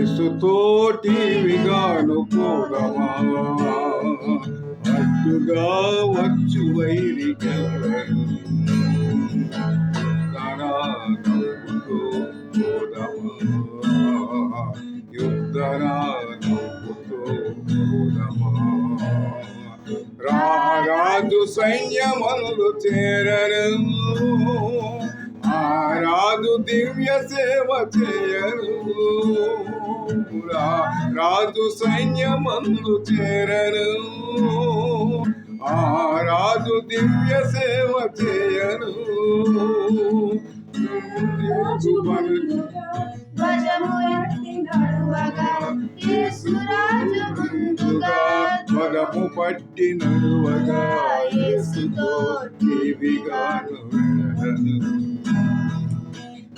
యేసుతోటి విగాను పోదమా అడ్డుగా వచ్చు వైరికెవరు నవ్వుతూ పోదమా యుద్ధనా నవ్వుతూ పోదమా రాజు సైన్యములు చేరరు రాజు దివ్య సేవ చేయరు రాజు సైన్యమందు చేరరు రాజు దివ్య సేవ చేయరు పదము పట్టి నడువగా యేసుతో టీవీగాను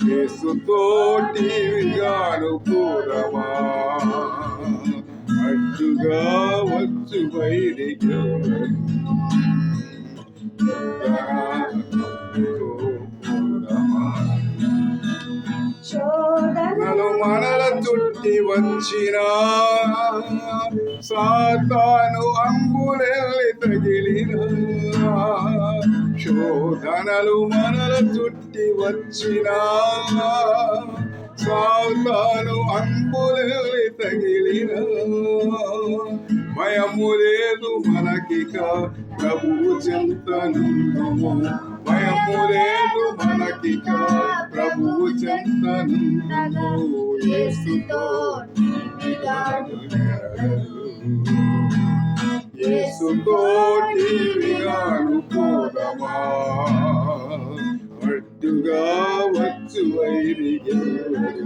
యేసుతోటి విగాను పోదమా అడ్డుగా వచ్చు వైరికెవరు శోధనలు మనల చుట్టి వచ్చిన సాతాను అంబులెల్లి తగిలిన శోధనలు మనల చుట్టి వచ్చిన సాతాను అంబులెల్లి తగిలిన భయము లేదు మనకిక ప్రభువు చెంతనుందుము భయము లేదు మనకిక ప్రభువు చెంతనుందుము యేసుతోటి విగాను పోదమా అడ్డుగా వచ్చు వైరికెవరు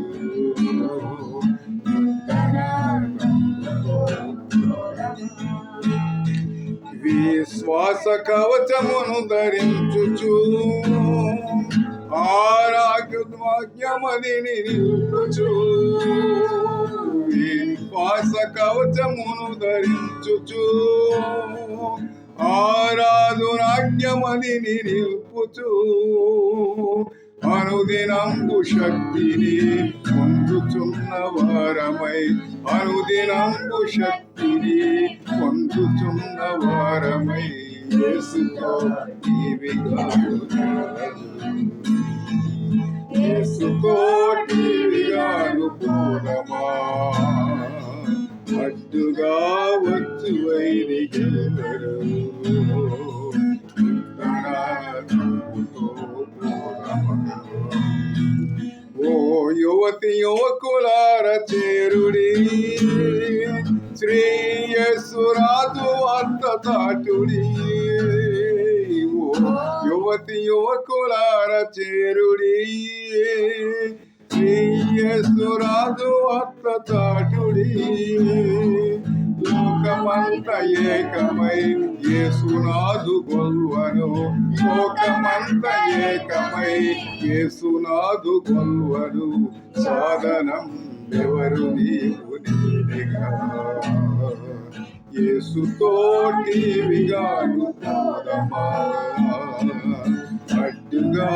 విశ్వాస కవచమును ధరించుచు ఆరాగ్యమదిని నిలుపుచు విశ్వాస కవచమును ధరించుచు ఆరాధనాజ్ఞమదిని నిలుపుచు అనుదినంబు శక్తిని పొందుచున్న వారమై అనుదినంబు శక్తిని పొందుచున్న వారమై యేసుతో యేసుతోటి విగాను పోదమా అడ్డుగా వచ్చు వైరికెవరు ఓ యువతి యువకులార చేరుడి శ్రీ యేసురాజు వార్త చాటుడి ఓ యువతి యువకులార చేరుడి శ్రీ యేసురాజు వార్త చాటుడి లోకమంత ఏకమై యేసునాథు గొల్వను లోకమంత ఏకమై యేసునాథు గొల్వను సాధనం ఎవరు నీవు నీడిగా యేసుతోటి విగాను పోదమా అడ్డుగా